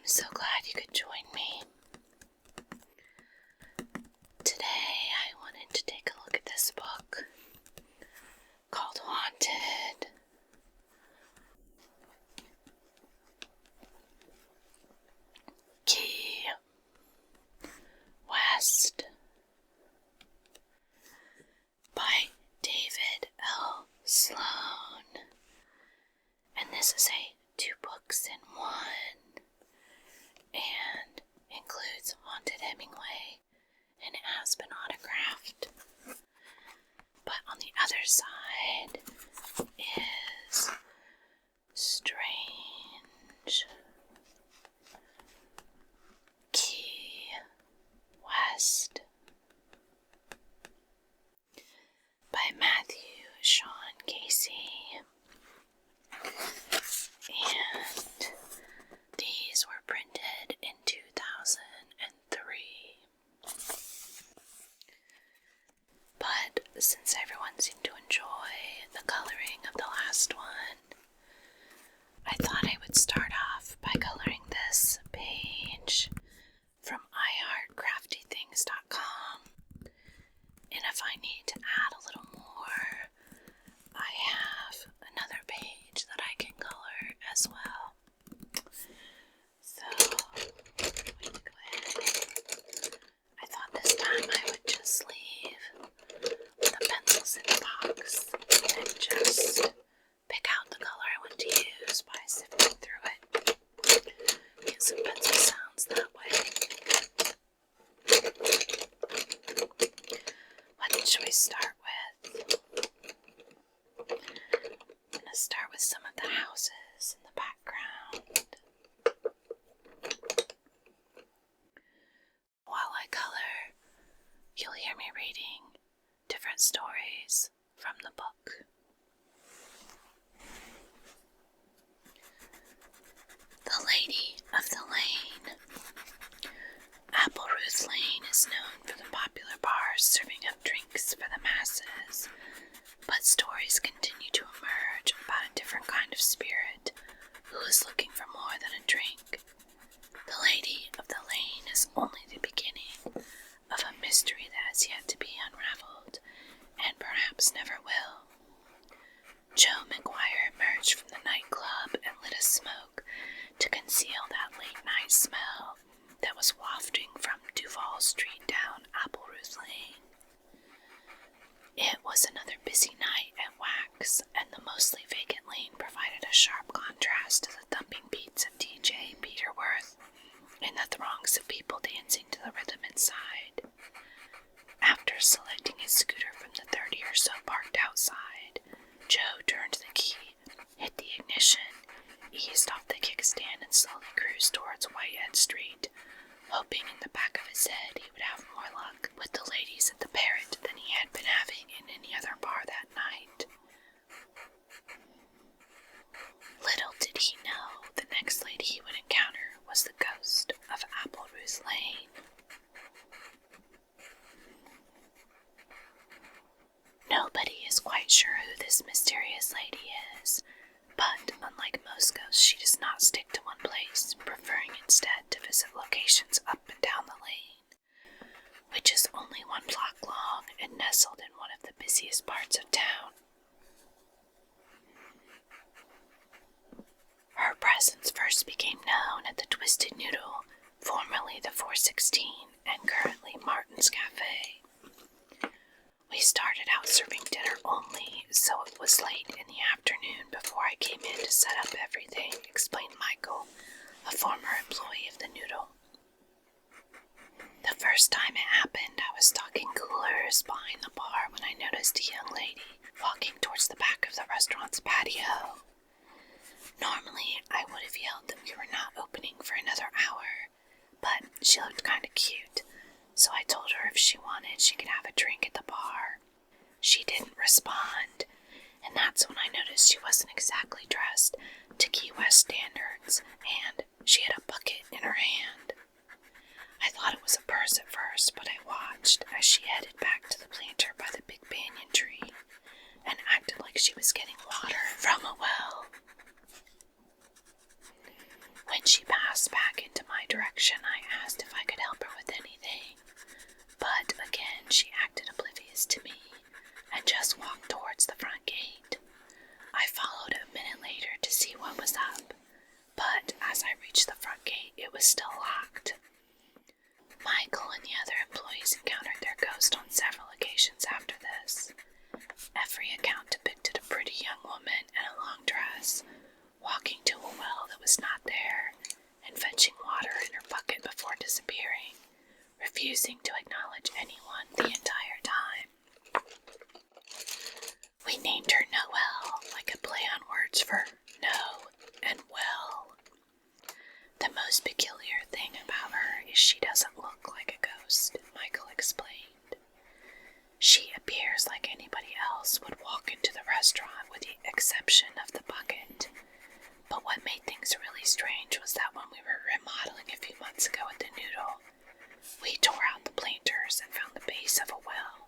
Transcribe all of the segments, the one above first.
so glad you could join me. Today I wanted to take a look at this book called Haunted. Key West by David L. Sloan. And this is a 2 books in one and includes Haunted Hemingway and it has been autographed. But on the other side is Strange Key West by Matthew Sean Casey. And these were printed in 2003. But since everyone seemed to enjoy the coloring of the last one, I thought I would start off by coloring this page from iHeartCraftyThings.com. And if I need to add a little more, I have another page that I can color as well. So, I'm going to go ahead. I thought this time I would just leave the pencils in the box and just pick out the color I want to use by sifting through it. Get some pencil sounds that way. What should we start with? I'm going to start with some of the houses in the background. While I color, you'll hear me reading different stories from the book. The Lady of the Lane. Apple Ruth Lane is known for the popular bars serving up drinks for the masses, but stories continue to emerge about a different kind of spirit who is looking for more than a drink. The Lady of the Lane is only the beginning of a mystery that has yet to be unraveled, and perhaps never will. Joe McGuire emerged from the nightclub and lit a smoke to conceal that late-night smell that was wafting from Duval Street down Apple Ruth Lane. It was another busy night at Wax, and the mostly vacant lane provided a sharp contrast to the thumping beats of DJ Peterworth and the throngs of people dancing to the rhythm inside. After selecting his scooter from the 30 or so parked outside, Joe turned the key, hit the ignition, eased off the kickstand, and slowly cruised towards Whitehead Street, hoping in the back of his head he would have more luck with the ladies at the Parrot than he had been having in any other bar that night. Little did he know the next lady he would encounter was the ghost of Apple Ruth Lane. Nobody is quite sure who this mysterious lady is, but unlike most ghosts, she does not stick to one place, preferring instead to visit locations up and down the lane, which is only 1 block long and nestled in one of the busiest parts of town. Her presence first became known at the Twisted Noodle, formerly the 416 and currently Martin's Cafe. We started out serving dinner only, so it was late in the afternoon before I came in to set up everything, explained Michael, a former employee of the Noodle. The first time it happened, I was stocking coolers behind the bar when I noticed a young lady walking towards the back of the restaurant's patio. Normally, I would have yelled that we were not opening for another hour, but she looked kind of cute, so I told her if she wanted, she could have a drink at the bar. She didn't respond, and that's when I noticed she wasn't exactly dressed to Key West standards, and she had a bucket in her hand. I thought it was a purse at first, but I watched as she headed back to the planter by the big banyan tree and acted like she was getting water from a well. When she passed back into my direction, I asked if I could help her with anything, but again she acted oblivious to me and just walked towards the front gate. I followed a minute later to see what was up, but as I reached the front gate, it was still locked. Michael and the other employees encountered their ghost on several occasions after this. Every account depicted a pretty young woman in a long dress, walking to a well that was not there, and fetching water in her bucket before disappearing, refusing to acknowledge anyone the entire time. We named her Noelle, like a play on words for no and well. The most peculiar thing about her is she doesn't look like a ghost, Michael explained. She appears like anybody else would walk into the restaurant with the exception of the bucket. But what made things really strange was that when we were remodeling a few months ago at the Noodle, we tore out the planters and found the base of a well,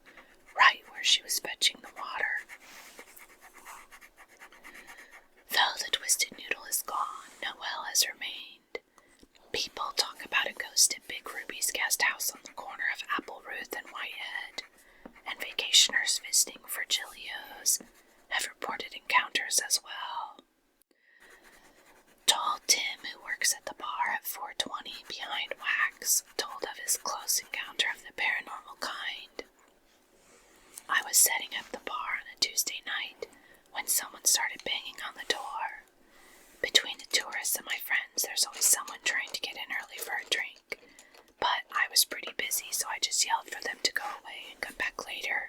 right where she was fetching the water. Though the Twisted Noodle is gone, Noelle has remained. People talk about a ghost at Big Ruby's guest house on the corner of Apple Ruth and Whitehead, and vacationers visiting Virgilio's have reported encounters as well. Tall Tim, who works at the bar at 420 behind Wax, told of his close encounter of the paranormal kind. I was setting up the bar on a Tuesday night when someone started banging on the door. Between the tourists and my friends, there's always someone trying to get in early for a drink, but I was pretty busy, so I just yelled for them to go away and come back later.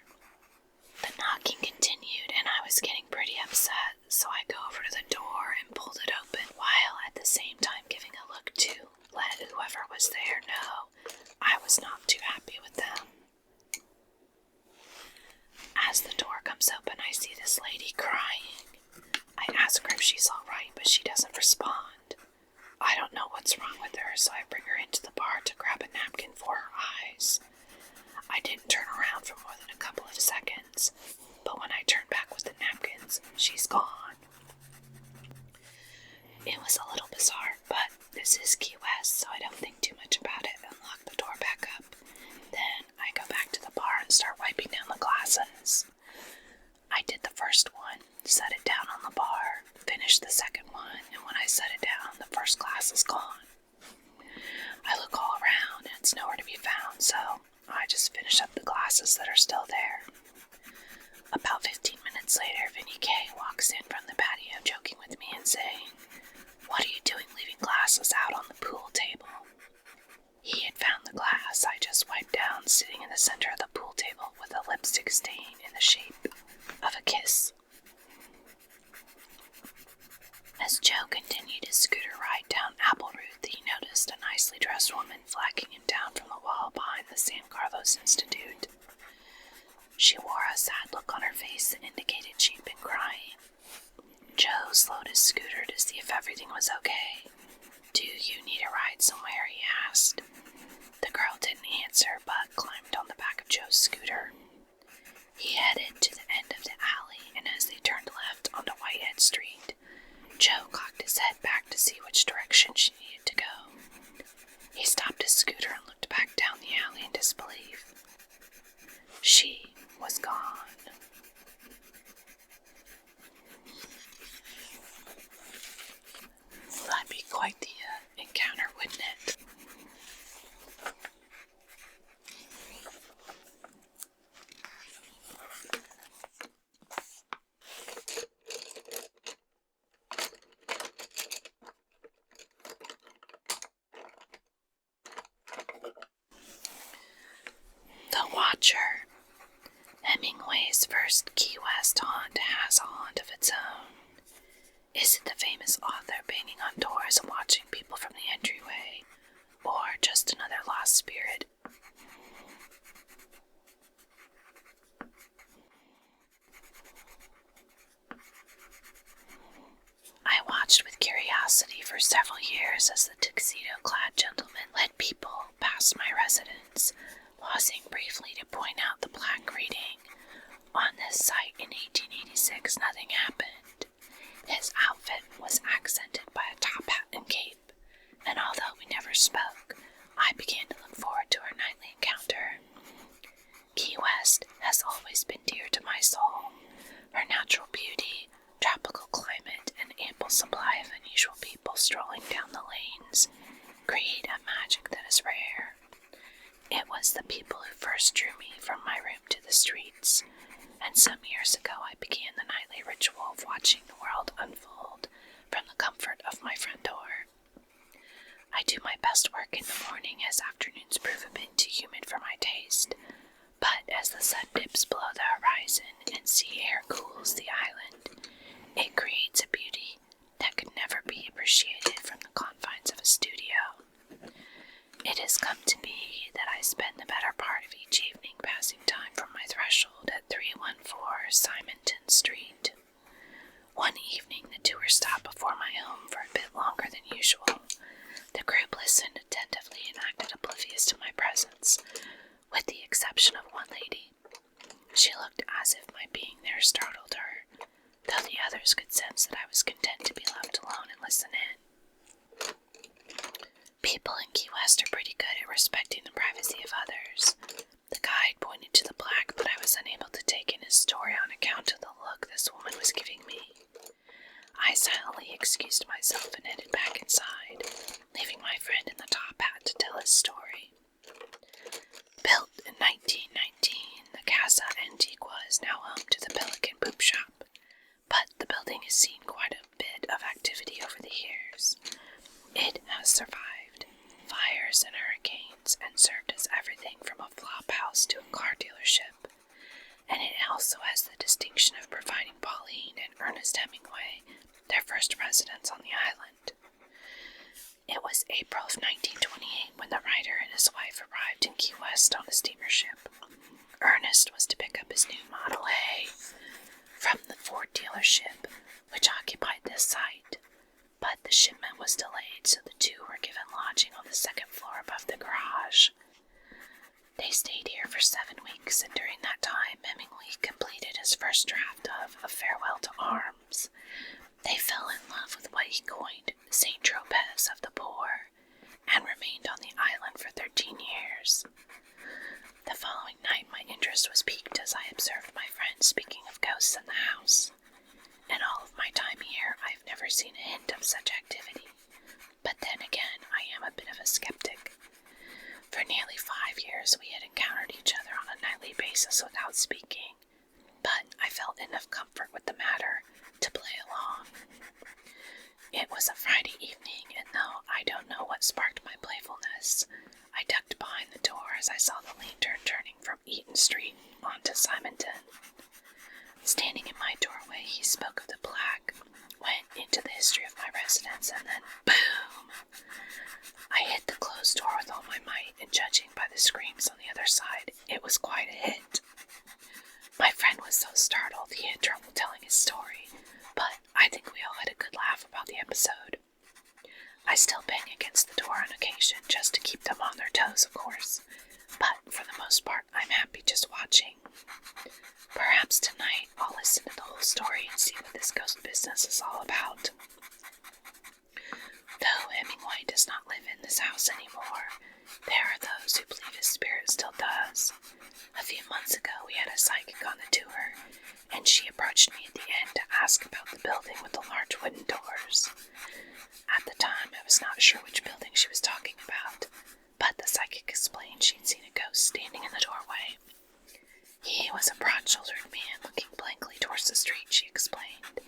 The knocking continued, and I was getting pretty upset, so I go over to the door and pulled it open, while at the same time giving a look to let whoever was there know I was not too happy with them. As the door comes open, I see this lady crying. I ask her if she's all right, but she doesn't respond. I don't know what's wrong with her, so I bring her into the bar to grab a napkin for her eyes. I didn't turn around for more than a couple of seconds, but when I turned back with the napkins, she's gone. It was a little bizarre, but this is Key West, so I don't think too much about it and lock the door back up. Then I go back to the bar and start wiping down the glasses. I did the first one, set it down on the bar, finished the second one, and when I set it down, the first glass is gone. I look all around and it's nowhere to be found, so I just finish up the glasses that are still there. About 15 minutes later, Vinny K walks in from the patio joking with me and saying, "What are you doing leaving glasses out on the pool table?" He had found the glass I just wiped down sitting in the center of the pool table with a lipstick stain in the shape of a kiss. As Joe continued his scooter ride down Apple Ruth, he noticed a nicely dressed woman flagging him down from the wall behind the San Carlos Institute. She wore a sad look on her face that indicated she'd been crying. Joe slowed his scooter to see if everything was okay. "Do you need a ride somewhere?" he asked. The girl didn't answer, but climbed on the back of Joe's scooter. He headed to the end of the alley, and as they turned left onto Whitehead Street, Joe cocked his head back to see which direction she needed to go. He stopped his scooter and looked back down the alley in disbelief. She was gone. That'd be quite the encounter, wouldn't it? The Watcher. Hemingway's first Key West haunt has a haunt of its own. Is it the famous author banging on doors and watching people from the entryway, or just another lost spirit? I watched with curiosity for several years as the tuxedo-clad gentleman led people past my residence, pausing briefly to point out the plaque reading, "On this site in 1886, nothing happened." His outfit was accented by a top hat and cape, and although we never spoke, I began to look forward to our nightly encounter. Key West has always been dear to my soul. Her natural beauty, tropical climate, and ample supply of unusual people strolling down the lanes create a magic that is rare. It was the people who first drew me from my room to the streets, and some years ago I began the nightly ritual of watching the world unfold from the comfort of my front door. I do my best work in the morning, as afternoons prove a bit too humid for my taste, but as the sun dips below the horizon and sea air cools the island, it creates a beauty that could never be appreciated from the confines of a studio. It has come to be that I spend the better part of each evening passing time from my threshold at 314 Simonton Street. One evening the tour stopped before my home for a bit longer than usual. The group listened attentively and acted oblivious to my presence, with the exception of one lady. She looked as if my being there startled her, though the others could sense that I was content to be left alone and listen in. People in Key West are pretty good at respecting the privacy of others. The guide pointed to the plaque, but I was unable to take in his story on account of the look this woman was giving me. I silently excused myself and headed back inside, leaving my friend in the top hat to tell his story. Built in 1919, the Casa Antigua is now home to the Pelican Poop Shop, but the building has seen quite a bit of activity over the years. It has survived fires and hurricanes and served as everything from a flop house to a car dealership, and it also has the distinction of providing Pauline and Ernest Hemingway their first residence on the island. It was April of 1928 when the writer and his wife arrived in Key West on a steamer ship. Ernest was to pick up his new Model A from the Ford dealership, which occupied this site, but the shipment was delayed, so the two were given lodging on the second floor above the garage. They stayed here for 7 weeks, and during that time Hemingway completed his first draft of A Farewell to Arms. They fell in love with what he coined St. Tropez of the poor, and remained on the island for 13 years. The following night my interest was piqued as I observed my friend speaking of ghosts in the house. In all of my time here, I have never seen a hint of such activity, but then again, I am a bit of a skeptic. For nearly 5 years we had encountered each other on a nightly basis without speaking, but I felt enough comfort with the matter to play along. It was a Friday evening, and though I don't know what sparked my playfulness, I ducked behind the door as I saw the lantern turning from Eaton Street onto Simonton. Standing in my doorway, he spoke of the plaque, went into the history of my residence, and then boom! I hit the closed door with all my might, and judging by the screams on the other side, it was quite a hit. My friend was so startled he had trouble telling his story, but I think we all had a good laugh about the episode. I still bang against the door on occasion, just to keep them on their toes, of course, but for the most part I'm happy just watching. Perhaps tonight I'll listen to the whole story and see what this ghost business is all about. Though Hemingway does not live in this house anymore, there are those who believe his spirit still does. A few months ago we had a psychic on the tour, and she approached me at the end to ask about the building with the large wooden doors. At the time I was not sure which building she was talking about, but the psychic explained she'd seen a ghost standing in the doorway. He was a broad-shouldered man looking blankly towards the street, she explained.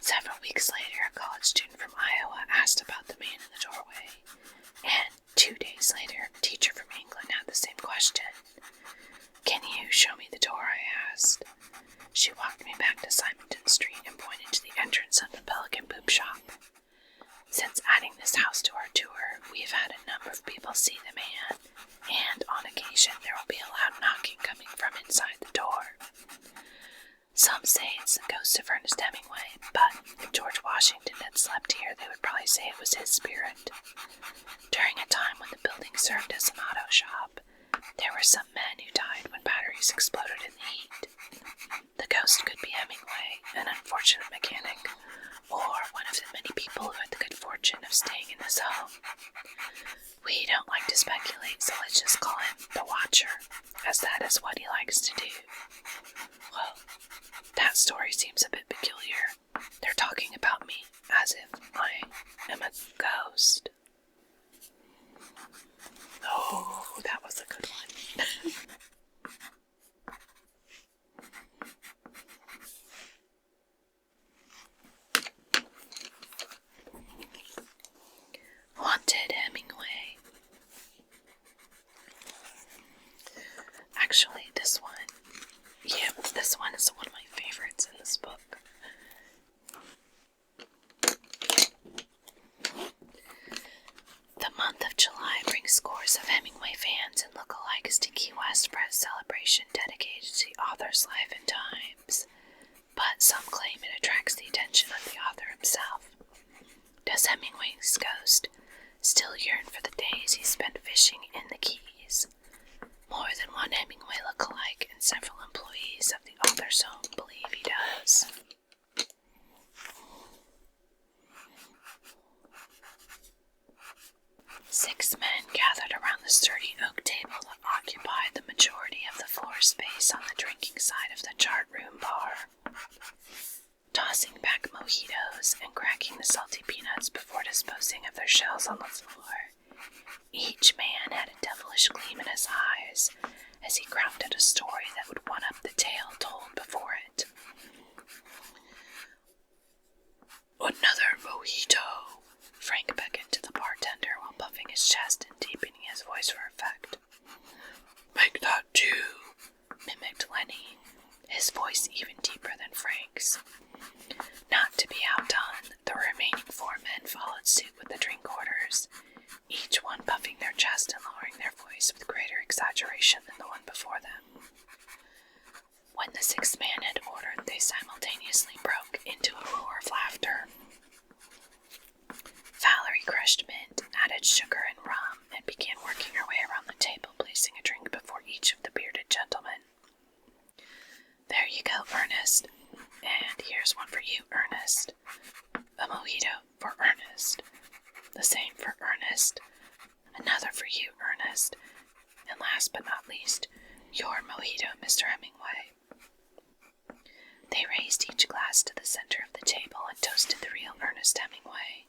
Several weeks later, a college student from Iowa asked about the man in the doorway, and 2 days later, a teacher from England had the same question. "Can you show me the door?" I asked. She walked me back to Simonton Street and pointed to the entrance of the Pelican Poop Shop. Since adding this house to our tour, we have had a number of people see the man, and on occasion there will be a loud knocking coming from inside the door. Some say it's the ghost of Ernest Hemingway, but if George Washington had slept here, they would probably say it was his spirit. During a time when the building served as an auto shop, there were some men who died when batteries exploded in the heat. The ghost could be Hemingway, an unfortunate mechanic, or one of the many people who had the good fortune of staying in the was home. We don't like to speculate, so let's just call him the Watcher, as that is what he likes to do. Well, that story seems a bit peculiar. They're talking about me as if I am a ghost. Oh, that was a good one. Haunted Hemingway. Actually, this one is one of my favorites in this book. The month of July brings scores of Hemingway fans and lookalikes to Key West for a celebration dedicated to the author's life and times, but some claim it attracts the attention of the author himself. Does Hemingway's ghost still yearn for the days he spent fishing in the Keys? More than one Hemingway lookalike and several employees of the author's home believe he does. Six men gathered around the sturdy oak table that occupied the majority of the floor space on the drinking side of the chart room bar, tossing back mojitos and cracking the salty peanuts before disposing of their shells on the floor. Each man had a devilish gleam in his eyes as he crafted a story that would one-up the tale told before it. "Another mojito," Frank beckoned to the bartender while puffing his chest and deepening his voice for effect. "Make that two," mimicked Lenny, his voice even deeper than Frank's. Not to be outdone, the remaining four men followed suit with the drink orders, each one puffing their chest and lowering their voice with greater exaggeration than the one before them. When the sixth man had ordered, they simultaneously broke into a roar of laughter. Valerie crushed mint, added sugar and rum, and began working her way around the table, placing a drink before each of the bearded gentlemen. "There you go, Ernest. And here's one for you, Ernest. A mojito for Ernest. The same for Ernest. Another for you, Ernest. And last but not least, your mojito, Mr. Hemingway." They raised each glass to the center of the table and toasted the real Ernest Hemingway.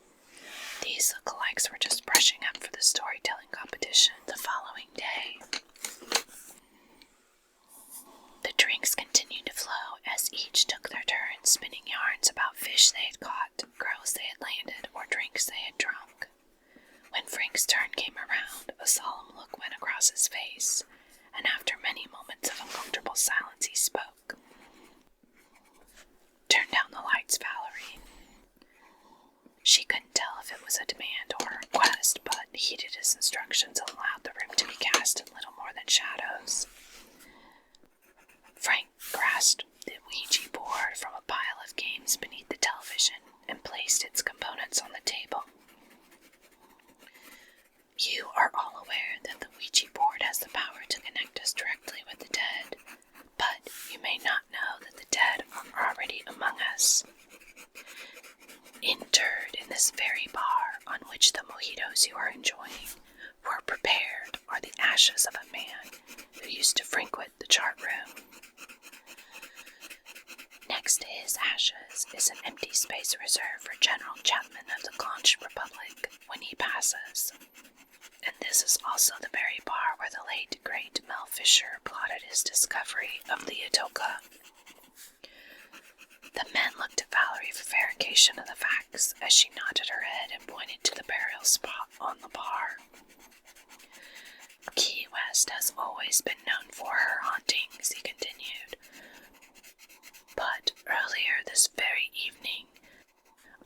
These lookalikes were just brushing up for the storytelling competition the following day. The drinks continued to flow as each took their turn spinning yarns about fish they had caught, girls they had landed, or drinks they had drunk. When Frank's turn came around, a solemn look went across his face, and after many moments of uncomfortable silence he spoke. "Turn down the lights, Valerie." She couldn't tell if it was a demand or a request, but heeded his instructions and allowed the room to be cast in little more than shadows. Frank grasped the Ouija board from a pile of games beneath the television and placed its components on the table. "You are all aware that the Ouija board has the power to connect us directly with the dead, but you may not know that the dead are already among us. Interred in this very bar on which the mojitos you are enjoying were prepared are the ashes of a man who used to frequent the chart room. Next to his ashes is an empty space reserved for General Chapman of the Conch Republic when he passes. And this is also the very bar where the late, great Mel Fisher plotted his discovery of the Atoka." The men looked at Valerie for verification of the facts as she nodded her head and pointed to the burial spot on the bar. "Key West has always been known for her hauntings," he continued. "But earlier this very evening,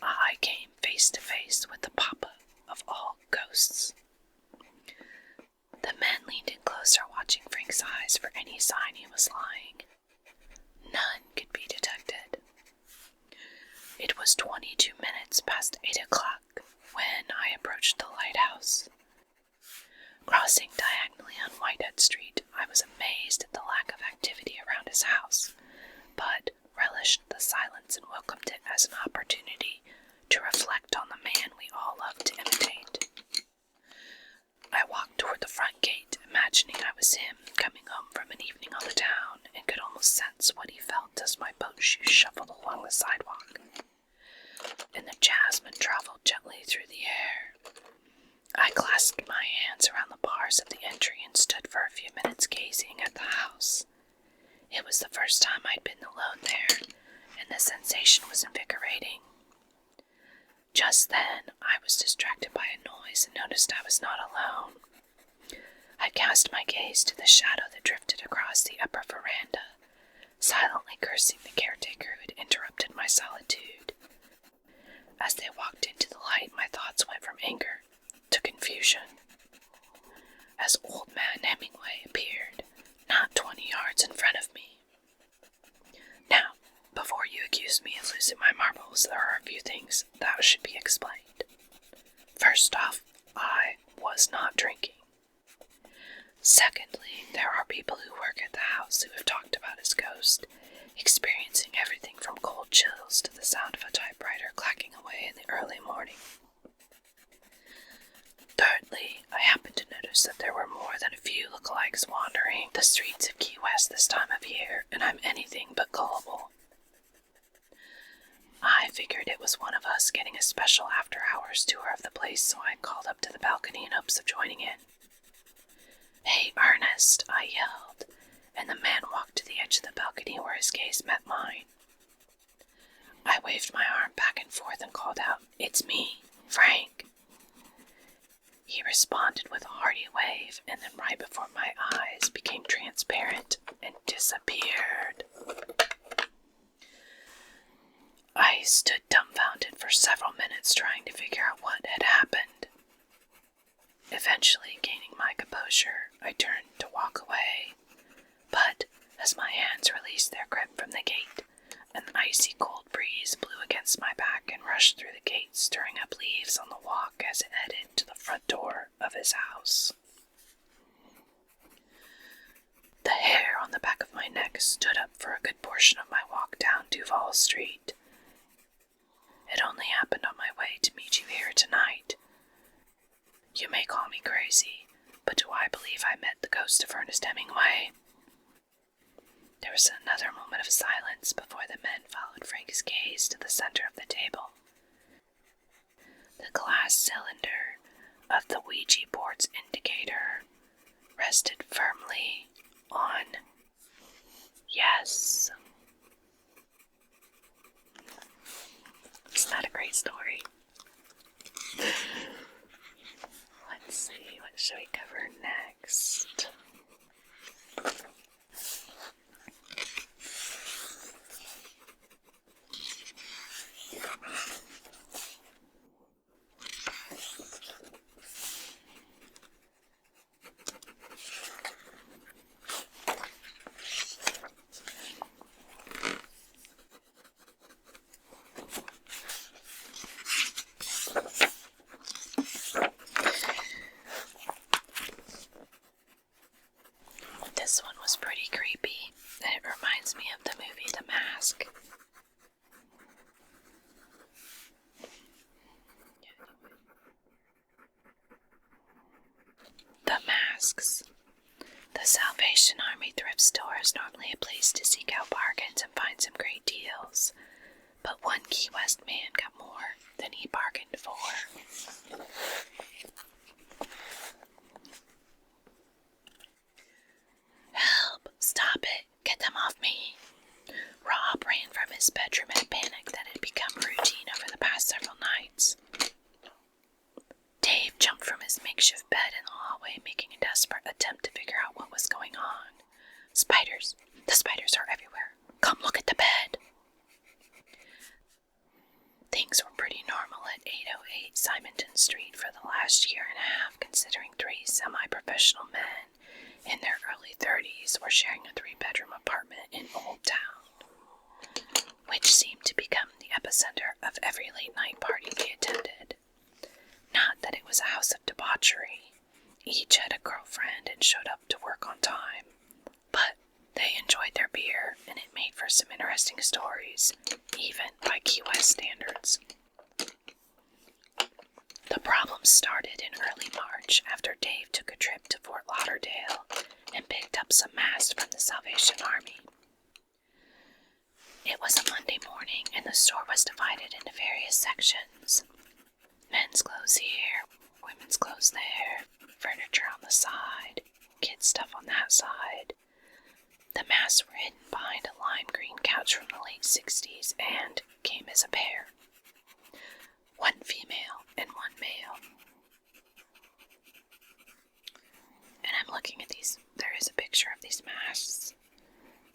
I came face to face with the papa of all ghosts." The men leaned in closer, watching Frank's eyes for any sign he was lying. None could be detected. It was 22 minutes past 8 o'clock when I approached the lighthouse. Crossing diagonally on Whitehead Street, I was amazed at the lack of activity around his house, but relished the silence and welcomed it as an opportunity to reflect on the man we all love to imitate. I walked toward the front gate, imagining I was him coming home from an evening on the town, and could almost sense what he felt as my boat shoes shuffled along the sidewalk, and the jasmine traveled gently through the air. I clasped my hands around the bars of the entry and stood for a few minutes gazing at the house. It was the first time I'd been alone there, and the sensation was invigorating. Just then, I was distracted by a noise and noticed I was not alone. I cast my gaze to the shadow that drifted across the upper veranda, silently cursing the caretaker who had interrupted my solitude. As they walked into the light, my thoughts went from anger to confusion, as old man Hemingway appeared, not 20 yards in front of me. Now, before you accuse me of losing my marbles, there are a few things that should be explained. First off, I was not drinking. Secondly, there are people who work at the house who have talked about his ghost, experiencing everything from cold chills to the sound of a typewriter clacking away in the early morning. Thirdly, I happened to notice that there were more than a few lookalikes wandering the streets of Key West this time of year, and I'm anything but gullible. I figured it was one of us getting a special after-hours tour of the place, so I called up to the balcony in hopes of joining in. "Hey, Ernest," I yelled, and the man walked to the edge of the balcony where his gaze met mine. I waved my arm back and forth and called out, "It's me, Frank." He responded with a hearty wave, and then right before my eyes became transparent and disappeared. I stood dumbfounded for several minutes trying to figure out what had happened. Eventually, gaining my composure, I turned to walk away, but as my hands released their grip from the gate, an icy cold breeze blew against my back and rushed through the gate, stirring up leaves on the walk as it headed to the front door of his house. The hair on the back of my neck stood up for a good portion of my walk down Duval Street. It only happened on my way to meet you here tonight. You may call me crazy, but do I believe I met the ghost of Ernest Hemingway? There was another moment of silence before the men followed Frank's gaze to the center of the table. The glass cylinder of the Ouija board's indicator rested firmly on yes. Isn't that a great story? Let's see, what should we cover next? This one was pretty creepy, and it reminds me of the movie The Mask. The Masks. The Salvation Army thrift store is normally a place to seek out bargains and find some great deals, but one Key West man got more than he bargained for. "Help! Stop it! Get them off me!" Rob ran from his bedroom in a panic that had become routine over the past several nights. Dave jumped from his makeshift bed in the hallway, making a desperate attempt to figure out what was going on. "Spiders! The spiders are everywhere! Come look at the bed!" Things were pretty normal at 808 Simonton Street for the last year and a half, considering three semi-professional men in their early 30s were sharing a 3-bedroom apartment in Old Town, which seemed to become the epicenter of every late-night party they attended. Not that it was a house of debauchery. Each had a girlfriend and showed up to work on time, but they enjoyed their beer, and it made for some interesting stories, even by Key West standards. The problem started in early March after Dave took a trip to Fort Lauderdale and picked up some masks from the Salvation Army. It was a Monday morning and the store was divided into various sections. Men's clothes here, women's clothes there, furniture on the side, kids' stuff on that side. The masks were hidden behind a lime green couch from the late 60s and came as a pair. One female and one male. And I'm looking at these. There is a picture of these masks.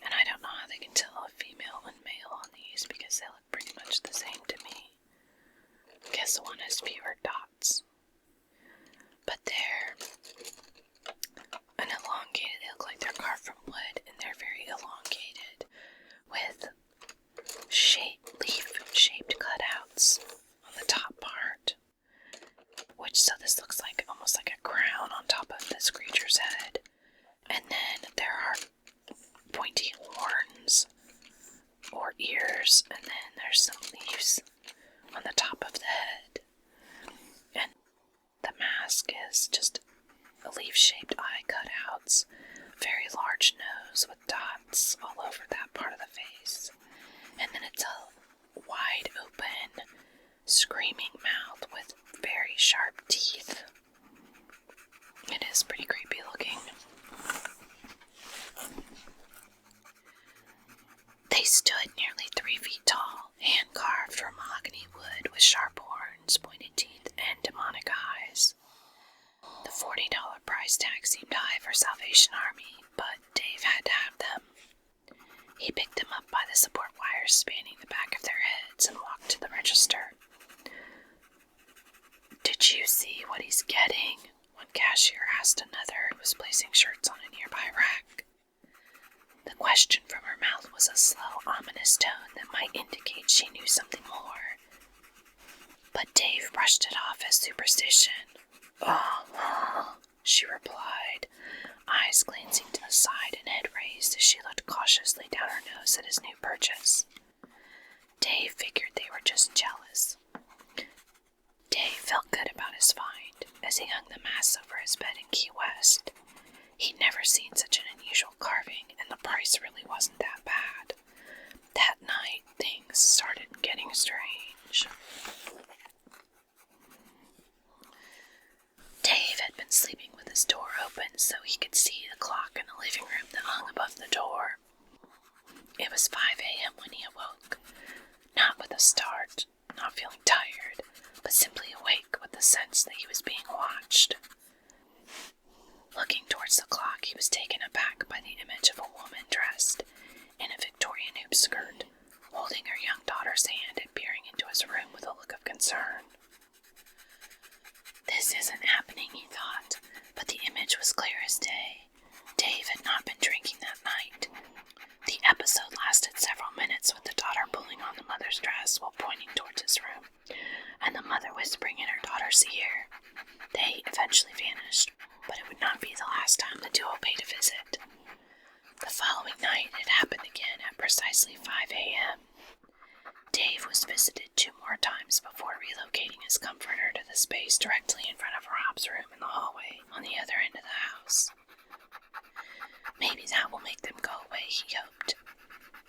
And I don't know how they can tell a female and male on these because they look pretty much the same to me. I guess the one has fewer dots. But they're an elongated, they look like they're carved from wood and they're very elongated with leaf-shaped cutouts on the top part. So this looks like almost like a crown on top of this creature's head. And then there are pointy horns or ears, and then there's some leaves on the top of the head. And the mask is just leaf-shaped eye cutouts, very large nose with dots all over that part of the face. And then it's a wide open, screaming mouth with very sharp teeth. It is pretty creepy looking. They stood nearly 3 feet tall, hand-carved from mahogany wood with sharp horns, pointed teeth, and demonic eyes. The $40 price tag seemed high for Salvation Army, but Dave had to have them. He picked them up by the support wires spanning the back of their heads and walked to the register. "Did you see what he's getting?" one cashier asked another who was placing shirts on a nearby rack. The question from her mouth was a slow, ominous tone that might indicate she knew something more. But Dave brushed it off as superstition. "Oh," she replied, eyes glancing to the side and head raised as she looked cautiously down her nose at his new purchase. Dave figured they were just jealous. Dave felt good about his find as he hung the mask over his bed in Key West. He'd never seen such an unusual carving, and the price really wasn't that bad. That night, things started getting strange. Dave had been sleeping with his door open so he could see the clock in the living room that hung above the door. It was 5 a.m. when he awoke, not with a start, not feeling tired, but simply awake with the sense that he was being watched. Looking towards the clock, he was taken aback by the image of a woman dressed in a Victorian hoop skirt, holding her young daughter's hand and peering into his room with a look of concern. This isn't happening, he thought, but the image was clear as day. Dave had not been drinking that night. The episode lasted several minutes with the daughter pulling on the mother's dress while pointing towards his room, and the mother whispering in her daughter's ear. They eventually vanished, but it would not be the last time the duo paid a visit. The following night, it happened again at precisely 5 a.m. Dave was visited 2 more times before relocating his comforter to the space directly in front of Rob's room in the hallway on the other end of the house. Maybe that will make them go away, he hoped.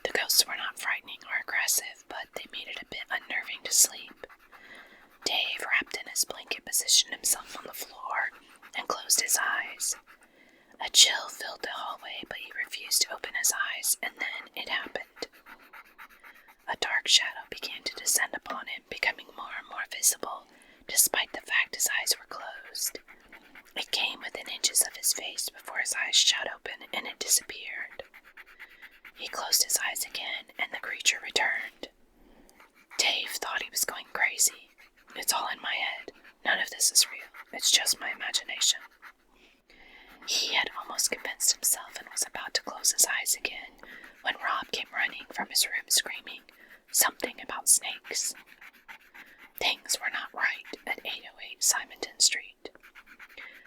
The ghosts were not frightening or aggressive, but they made it a bit unnerving to sleep. Dave, wrapped in his blanket, positioned himself on the floor and closed his eyes. A chill filled the hallway, but he refused to open his eyes, and then it happened. A dark shadow began to descend upon him, becoming more and more visible, despite the fact his eyes were closed. It came within inches of his face before his eyes shut open, and it disappeared. He closed his eyes again, and the creature returned. Dave thought he was going crazy. "It's all in my head. None of this is real. It's just my imagination." He had almost convinced himself and was about to close his eyes again when Rob came running from his room screaming something about snakes. Things were not right at 808 Simonton Street.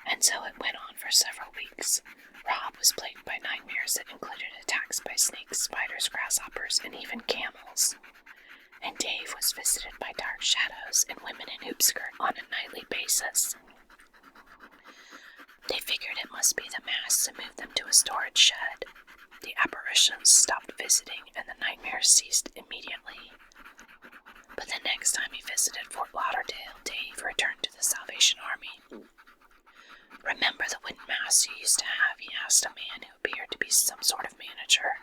And so it went on for several weeks. Rob was plagued by nightmares that included attacks by snakes, spiders, grasshoppers, and even camels. And and Dave was visited by dark shadows and women in hoopskirt on a nightly basis. They figured it must be the masks and moved them to a storage shed. The apparitions stopped visiting and the nightmares ceased immediately. But the next time he visited Fort Lauderdale, Dave returned to the Salvation Army. "Remember the wooden masks you used to have?" he asked a man who appeared to be some sort of manager.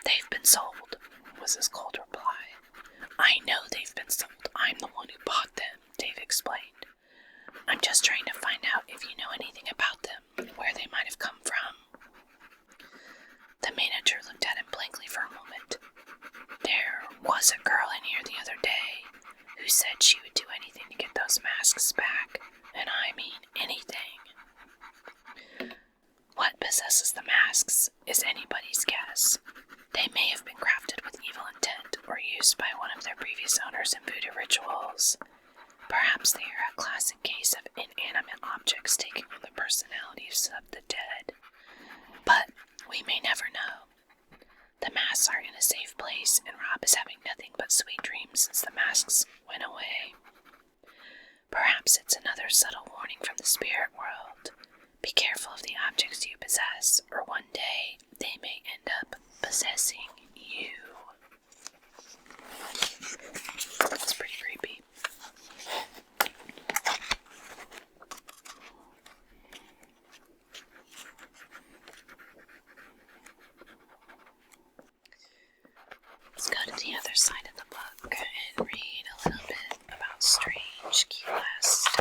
"They've been sold," was his cold reply. "I know they've been sold. I'm the one who bought them," Dave explained. "I'm just trying to find out if you know anything about them, where they might have come from." The manager looked at him blankly for a moment. "There was a girl in here the other day who said she would do anything to get those masks back, and I mean anything. What possesses the masks is anybody's guess. They may have been crafted with evil intent or used by one of their previous owners in voodoo rituals. Perhaps they are a classic case of inanimate objects taking on the personalities of the dead. But we may never know. The masks are in a safe place, and Rob is having nothing but sweet dreams since the masks went away. Perhaps it's another subtle warning from the spirit world. Be careful of the objects you possess, or one day they may end up possessing you." That's pretty creepy. Let's go to the other side of the book and read a little bit about Strange Key West.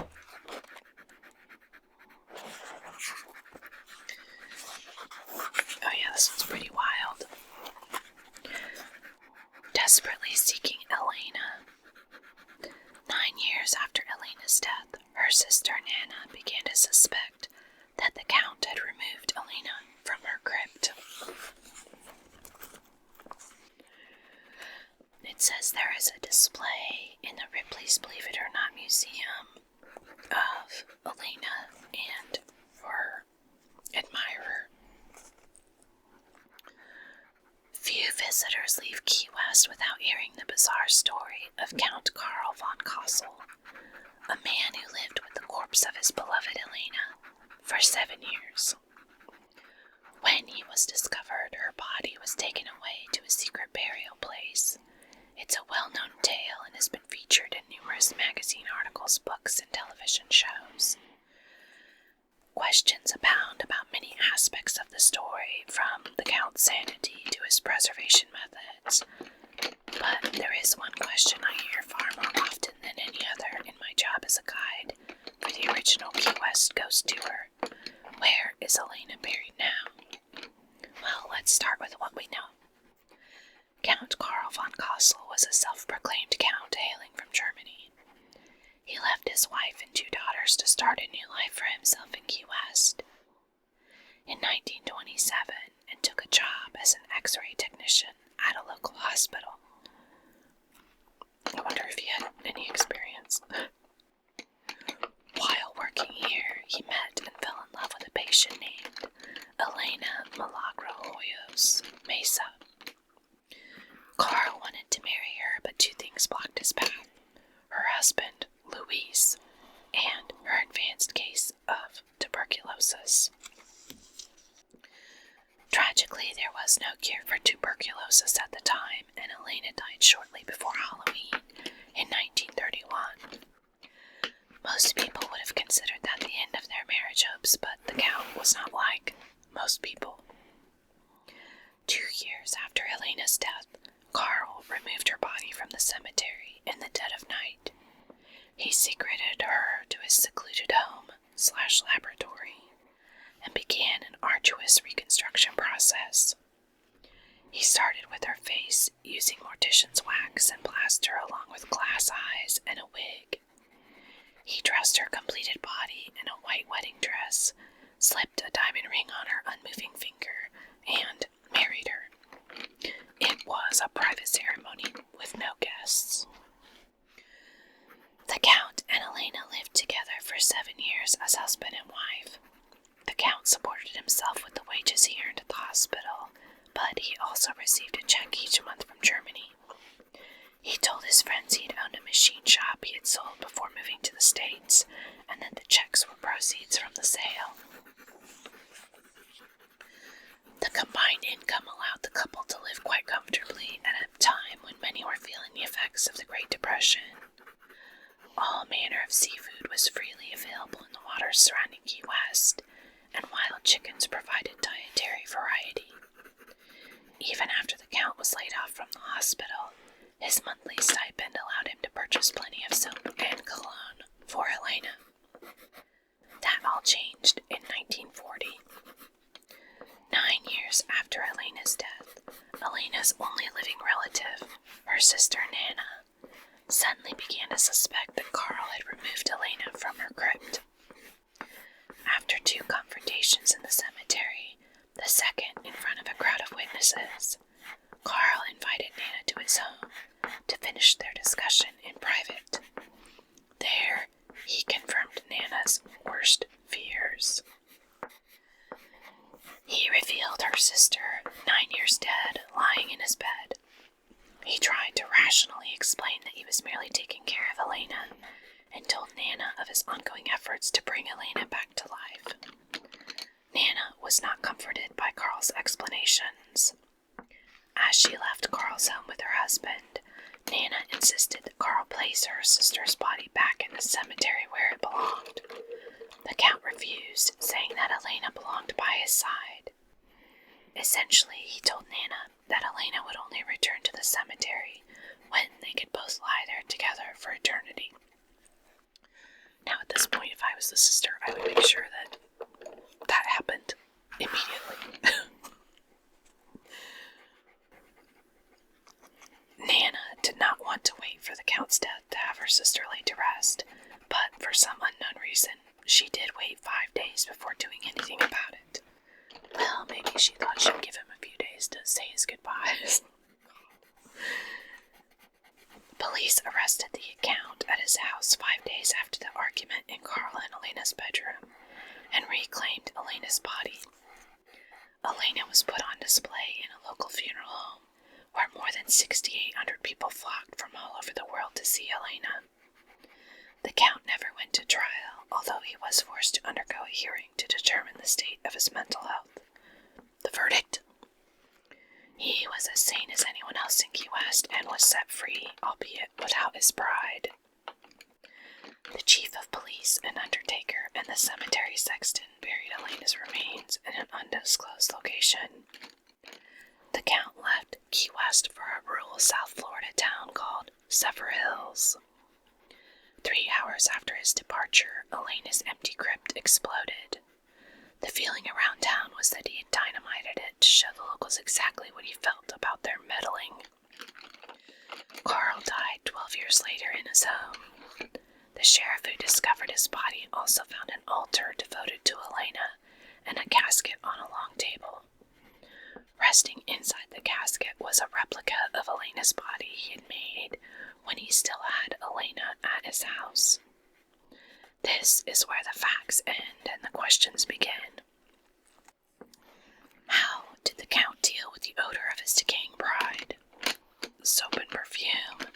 Oh yeah, this one's pretty wild. Desperately seeking Elena. 9 years after Elena's death, her sister Nana began to suspect that the Count had removed Elena from her crypt. It says there is a display in the Ripley's Believe It or Not Museum of Elena and her admirer. Few visitors leave Key West without hearing the bizarre story of Count Karl von Kassel, a man who lived with the corpse of his beloved Elena for 7 years. When he was discovered, her body was taken away to a secret burial place. It's a well-known tale and has been featured in numerous magazine articles, books, and television shows. Questions abound about many aspects of the story, from the Count's sanity to his preservation methods. But there is one question I hear far more often than any other in my job as a guide for the original Key West Ghost Tour. Where is Elena buried now? Well, let's start with what we know. Count Karl von Kassel was a self-proclaimed count hailing from Germany. He left his wife and 2 daughters to start a new life for himself in Key West in 1927 and took a job as an X-ray technician at a local hospital. I wonder if he had any experience. While working here, he met and fell in love with a patient named Elena Milagro Hoyos Mesa. Karl wanted to marry her, but 2 things blocked his path: her husband, Luis, and her advanced case of tuberculosis. Tragically, there was no cure for tuberculosis at the time, and Elena died shortly before Halloween in 1931. Most people would have considered that the end of their marriage hopes, but the Count was not like most people. 2 years after Elena's death, Karl removed her body from the cemetery in the dead of night. He secreted her to his secluded home/laboratory and began an arduous reconstruction process. He started with her face using mortician's wax and plaster along with glass eyes and a wig. He dressed her completed body in a white wedding dress, slipped a diamond ring on her unmoving finger, and married her. It was a private ceremony with no guests. The Count and Elena lived together for 7 years as husband and wife. The Count supported himself with the wages he earned at the hospital, but he also received a check each month from Germany. He told his his friends he'd owned a machine shop he had sold before moving to the States, and that the checks were proceeds from the sale. The combined income allowed the couple to live quite comfortably at a time when many were feeling the effects of the Great Depression. All manner of seafood was freely available in the waters surrounding Key West, and wild chickens provided dietary variety. Even after the Count was laid off from the hospital, his monthly stipend allowed him to purchase plenty of soap and cologne for Elena. That all changed in 1940. 9 years after Elena's death, Elena's only living relative, her sister Nana, suddenly began to suspect that Carl had removed Elena from her crypt. After 2 confrontations in the cemetery, the second in front of a crowd of witnesses, Carl invited Nana to his home to finish their discussion in private. There, he confirmed Nana's worst fears. He revealed her sister, 9 years dead, lying in his bed. He tried to rationally explain that he was merely taking care of Elena, and told Nana of his ongoing efforts to bring Elena back to life. Nana was not comforted by Carl's explanations. As she left Carl's home with her husband, Nana insisted that Carl place her sister's body back in the cemetery where it belonged. The Count refused, saying that Elena belonged by his side. Essentially, he told Nana that Elena would only return to the cemetery when they could both lie there together for eternity. Now, at this point, if I was the sister, I would make sure that happened immediately. Nana did not want to wait for the Count's death to have her sister laid to rest, but for some unknown reason, she did wait 5 days before doing anything about it. Well, maybe she thought she'd give him a few days to say his goodbyes. Police arrested the Count at his house 5 days after the argument in Carl and Elena's bedroom, and reclaimed Elena's body. Elena was put on display in a local funeral home, where more than 6,800 people flocked from all over the world to see Elena. The Count never went to trial, although he was forced to undergo a hearing to determine the state of his mental health. The verdict? He was as sane as anyone else in Key West and was set free, albeit without his bride. The chief of police, an undertaker, and the cemetery sexton buried Elena's remains in an undisclosed location. The Count left Key West for a rural South Florida town called Zephyr Hills. 3 hours after his departure, Elena's empty crypt exploded. The feeling around town was that he had dynamited it to show the locals exactly what he felt about their meddling. Carl died 12 years later in his home. The sheriff who discovered his body also found an altar devoted to Elena and a casket on a long table. Resting inside the casket was a replica of Elena's body he had made when he still had Elena at his house. This is where the facts end and the questions begin. How did the Count deal with the odor of his decaying bride? Soap and perfume.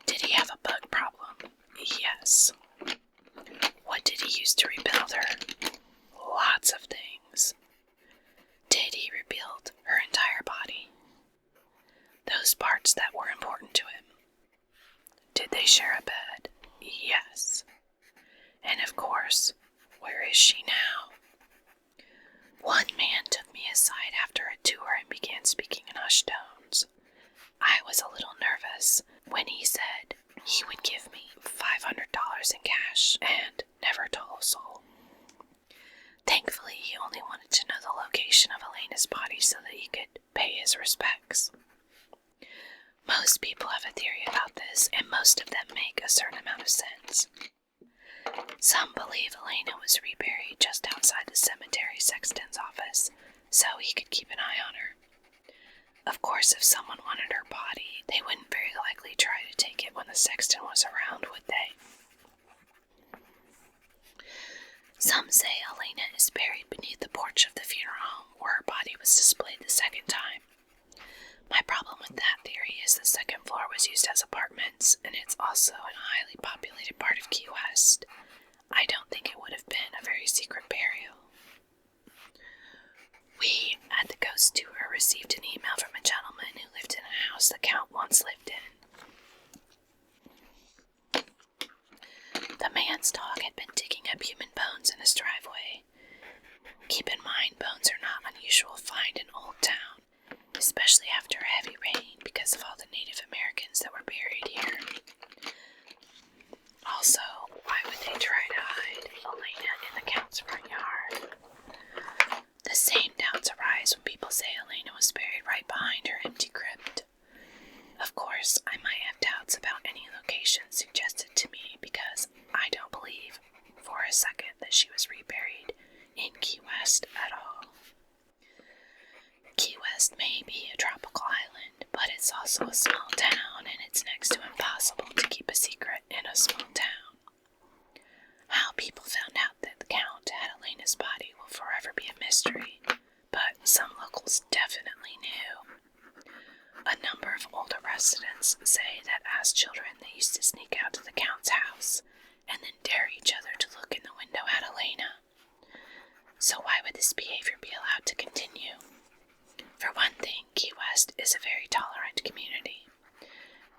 Did he have a bug problem? Yes. What did he use to rebuild her? Lots of things. Did he rebuild her entire body? Those parts that were important to him. Did they share a bed? Yes. And of course, where is she now? One man took me aside after a tour and began speaking in hushed tones. I was a little nervous when he said he would give me $500 in cash and never told a soul. Thankfully, he only wanted to know the location of Elena's body so that he could pay his respects. Most people have a theory about this, and most of them make a certain amount of sense. Some believe Elena was reburied just outside the cemetery sexton's office, so he could keep an eye on her. Of course, if someone wanted her body, they wouldn't very likely try to take it when the sexton was around, would they? Some say Elena is buried beneath the porch of the funeral home where her body was displayed the second time. My problem with that theory is the second floor was used as apartments, and it's also in a highly populated part of Key West. I don't think it would have been a very secret burial. We, at the ghost tour, received an email from a gentleman who lived in a house the Count once lived in. The man's dog had been digging up human bones in his driveway. Keep in mind, bones are not unusual find in Old Town, especially after a heavy rain because of all the Native Americans that were buried here. Also, why would they try to hide Elena in the Count's front yard? The same doubts arise when people say Elena was buried right behind her empty crypt. Of course, I might have doubts about any location suggested to me because I don't believe for a second that she was reburied in Key West at all. Key West may be a tropical island, but it's also a small town, and it's next to impossible to keep a secret in a small town. How people found out that the Count had Elena's body will forever be a mystery, but some locals definitely knew. A number of older residents say that as children they used to sneak out to the Count's house and then dare each other to look in the window at Elena. So why would this behavior be allowed to continue? For one thing, Key West is a very tolerant community.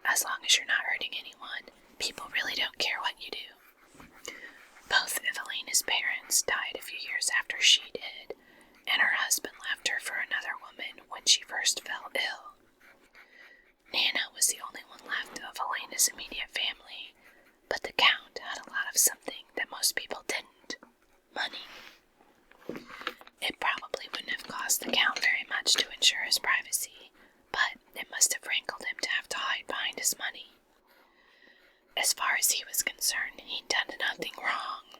As long as you're not hurting anyone, people really don't care what you do. Both of Elena's parents died a few years after she did, and her husband left her for another woman when she first fell ill. Nana was the only one left of Elena's immediate family, but the Count had a lot of something that most people didn't: money. It probably wouldn't have cost the Count very much to ensure his privacy, but it must have rankled him to have to hide behind his money. As far as he was concerned, he'd done nothing wrong.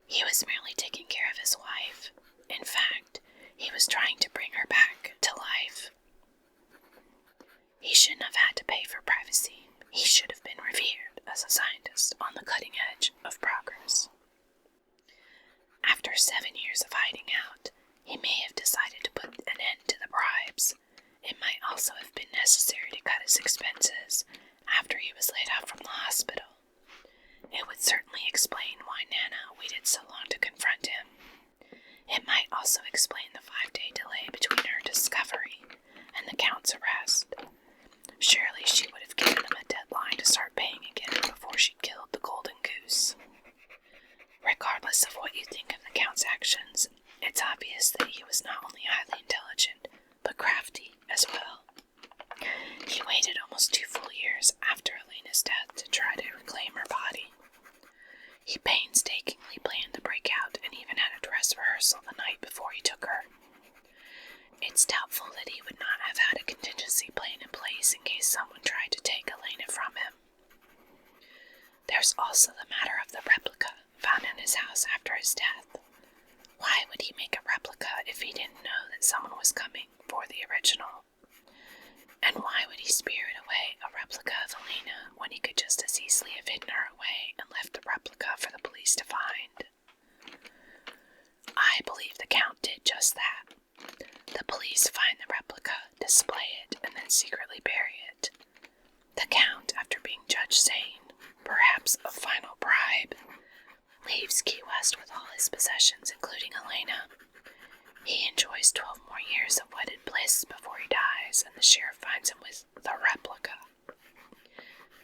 He was merely taking care of his wife. In fact, he was trying to bring her back to life. He shouldn't have had to pay for privacy. He should have been revered as a scientist on the cutting edge of progress. After 7 years of hiding out, he may have decided to put an end to the bribes. It might also have been necessary to cut his expenses after he was laid out from the hospital. It would certainly explain why Nana waited so long to confront him. It might also explain the 5-day delay between her discovery and the Count's arrest. Surely she would have given him a deadline to start paying again before she killed the golden goose. Regardless of what you think of the Count's actions, it's obvious that he was not only highly intelligent, but crafty as well. He waited almost 2 full years after Elena's death to try to reclaim her body. He painstakingly planned the breakout and even had a dress rehearsal the night before he took her. It's doubtful that he would not have had a contingency plan in place in case someone tried to take Elena from him. There's also the matter of the replica found in his house after his death. Why would he make a replica if he didn't know that someone was coming for the original? And why would he spirit away a replica of Elena when he could just as easily have hidden her away and left the replica for the police to find? I believe the Count did just that. The police find the replica, display it, and then secretly bury it. The Count, after being judged sane, perhaps a final bribe, leaves Key West with all his possessions, including Elena. He enjoys 12 more years of wedded bliss before he dies, and the sheriff finds him with the replica.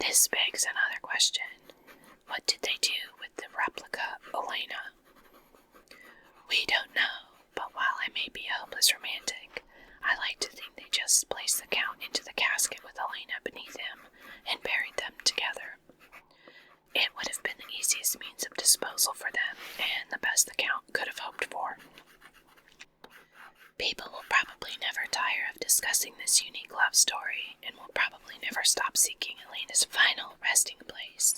This begs another question. What did they do with the replica Elena? We don't know, but while I may be a hopeless romantic, I like to think they just placed the Count into the casket with Elena beneath him and buried them together. It would have been the easiest means of disposal for them, and the best the Count could have hoped for. People will probably never tire of discussing this unique love story, and will probably never stop seeking Elena's final resting place.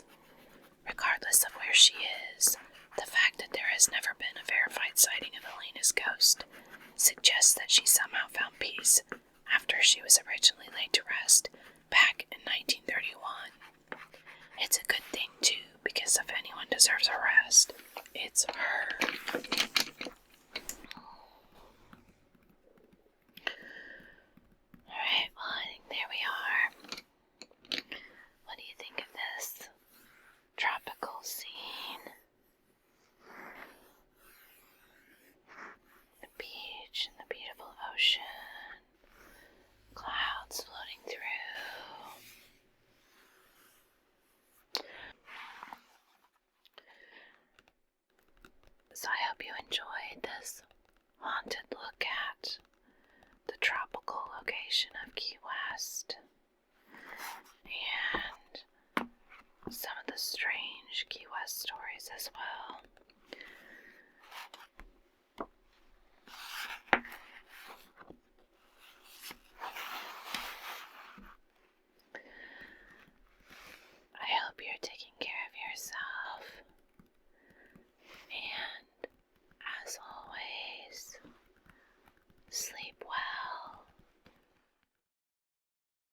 Regardless of where she is, the fact that there has never been a verified sighting of Elena's ghost suggests that she somehow found peace after she was originally laid to rest back in 1931. It's a good thing, too, because if anyone deserves a rest, it's her. enjoyed this haunted look at the tropical location of Key West and some of the strange Key West stories as well.